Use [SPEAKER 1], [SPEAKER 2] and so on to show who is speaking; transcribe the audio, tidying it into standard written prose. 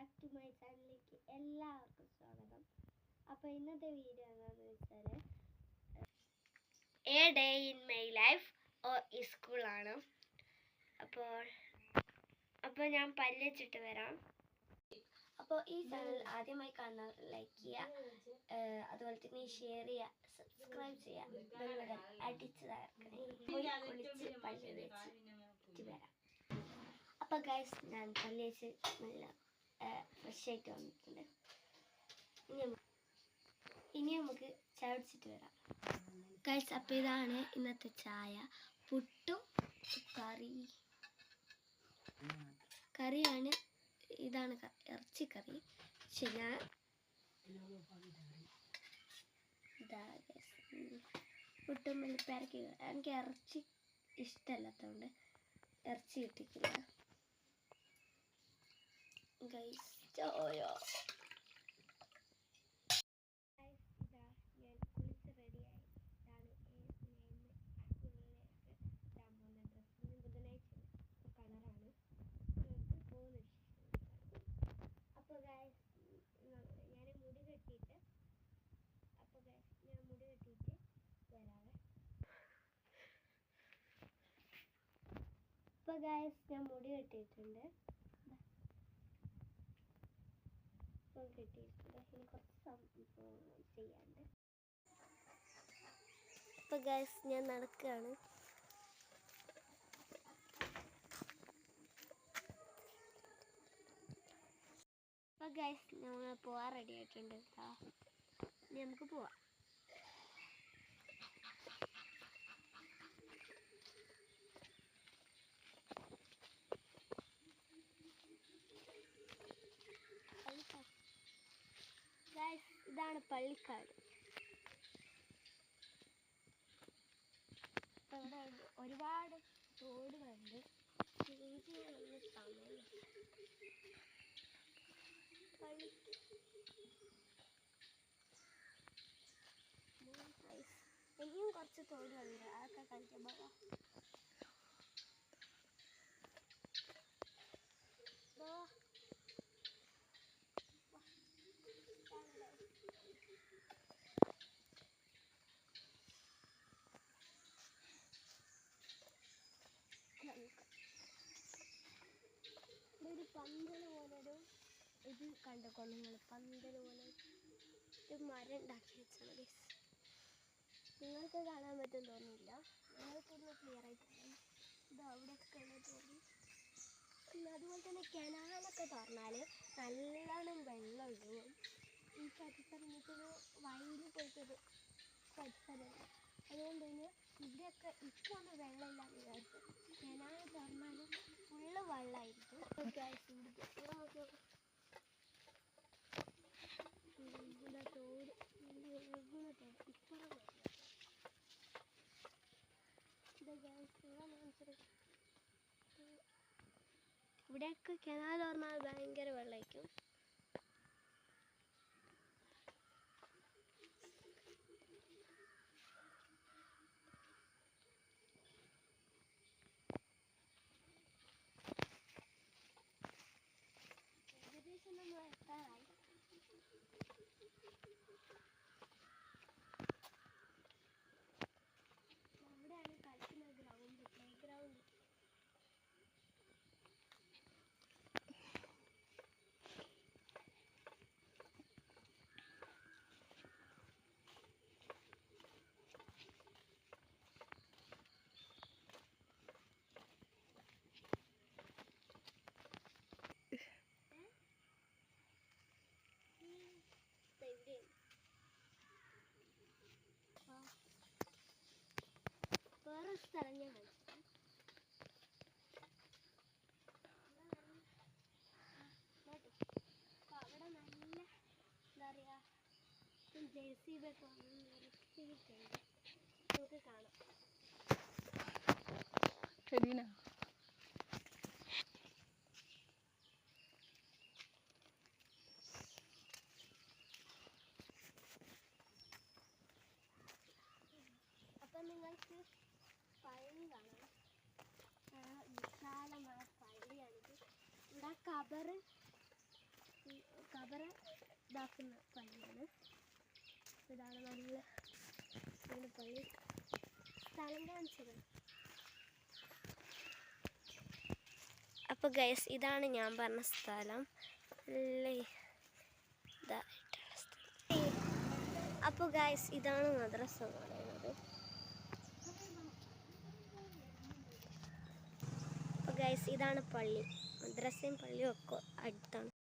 [SPEAKER 1] Back to my ചാനലിലേക്ക് എല്ലാവർക്കും സ്വാഗതം. അപ്പോൾ ഇന്നത്തെ വീഡിയോ എന്താണെന്ന് വെച്ചാൽ A day in my life ഈ സ്കൂളാണ്. അപ്പോൾ ഞാൻ പല്ലിച്ചിട്ട് വരാം. അപ്പോൾ ഈ ചാനൽ ആദ്യമായി കാണുന്നവർ ലൈക്ക് ചെയ്യുക, അതുപോലെ തന്നെ ഷെയർ ചെയ്യുക, സബ്സ്ക്രൈബ് ചെയ്യുക, ബെൽബട്ടൺ അടിച്ച് തകർക്കണേ. കുളിച്ച് പല്ല് തേച്ച് വരാം. അപ്പോൾ ഗൈസ്, ഞാൻ പല്ല് തേച്ച് നല്ല ഫ്രഷ് ആയിട്ട് വന്നിട്ടുണ്ട്. ഇനി നമുക്ക് ചായ കുടിച്ചിട്ട് വരാം ഗൈസ്. അപ്പോൾ ഇതാണ് ഇന്നത്തെ ചായ. പുട്ടും കറിയാണ്. ഇതാണ് ഇറച്ചിക്കറി. പക്ഷെ ഞാൻ പുട്ടും വെളുപ്പിറക്കി. എനിക്ക് ഇറച്ചി ഇഷ്ടമല്ലാത്തതുകൊണ്ട് ഇറച്ചി കിട്ടിക്കില്ല ഗൈസ്. ചോയോ ഞാൻ കുളിച്ച് റെഡിയായി. ഇതാണ് സ്കൂളിലേക്ക് ഇടാൻ പോകുന്ന ഡ്രസ്സ്. ബുധനാഴ്ച കളറാണ് പോകുന്ന. അപ്പോൾ ഗൈസ്, ഞാൻ മുടി കെട്ടിയിട്ട് വരാവേ. അപ്പോൾ ഗൈസ്, ഞാൻ മുടി കെട്ടിയിട്ടുണ്ട്. കെട്ടിയിട്ടുണ്ട്. ഇനി കുറച്ച് ചെയ്യാണ്ട്. അപ്പോൾ ഗൈസ്, ഞാൻ നടക്കുകയാണ്. അപ്പോൾ ഗൈസ്, നമ്മൾ പോവാൻ റെഡി ആയിട്ടുണ്ട്. ഇനി നമുക്ക് പോവാം. ഗൈസ്, ഇതാണ് പള്ളിക്കാട്. ഇവിടെ ഒരുപാട് തോടുകളുണ്ട്. ഇനിയും കുറച്ച് തോടുകളുണ്ട്. അതൊക്കെ കളിക്കാൻ പോവാം. ഒരു പന്തല് പോലൊരു ഇത് കണ്ടോ നിങ്ങൾ? പന്തല് പോലെ ഒരു മരം ഉണ്ടാക്കി വെച്ചാൽ നിങ്ങൾക്ക് കാണാൻ പറ്റും തോന്നില്ല. നിങ്ങൾക്കൊന്ന് ക്ലിയർ ആയിട്ട് ഇത് അവിടെയൊക്കെ ഉള്ള തോന്നി. പിന്നെ അതുപോലെ തന്നെ കിണാലൊക്കെ തുറന്നാൽ നല്ലോണം വെള്ളം ഒഴുകും. ഈ പരിസരത്തൊരു വയൽ പോലത്തൊരു പരിസരമാണ്. അതുകൊണ്ട് തന്നെ ഇവിടെയൊക്കെ ഇപ്പൊന്നും വെള്ളമില്ലാന്ന് വിചാരിച്ചു. കിണാൽ തുറന്നാൽ ഫുള്ള് വെള്ളമായിരിക്കും. തോട് ഒഴുകുന്ന തോട് ഇപ്പുറം ഇവിടെയൊക്കെ കിണാൽ തുറന്നാൽ ഭയങ്കര വെള്ളമായിരിക്കും. ഏകദേശം നമ്മൾ എത്താറായി. അവിടെയാണ് കളിക്കുന്ന ഗ്രൗണ്ട്, പ്ലേ ഗ്രൗണ്ട്. വേറെ സ്ഥലം ഞാൻ കളിച്ചു. അപ്പോൾ അവിടെ നല്ല എന്താ പറയുക, JCB-ഒക്കെ വന്ന് നിർത്തിയിട്ടുണ്ട്. നമുക്ക് കാണാം. അപ്പം നിങ്ങൾക്ക് പള്ളി കാണാം. വിശാലമായ പള്ളിയാണിത്. ഇവിടെ കബറ് അവരെ ഇതാക്കുന്ന പള്ളിയാണ്. ഇതാണ് നല്ല പള്ളി. സ്ഥലം കാണിച്ചത്. അപ്പോൾ ഗൈസ് ഇതാണ് ഞാൻ പറഞ്ഞ സ്ഥലം. അപ്പോൾ ഗൈസ് ഇതാണ് മദ്രസ പറയുന്നത്. അപ്പോൾ ഗൈസ് ഇതാണ് പള്ളി. മദ്രസയും പള്ളിയും ഒക്കെ അടുത്താണ്.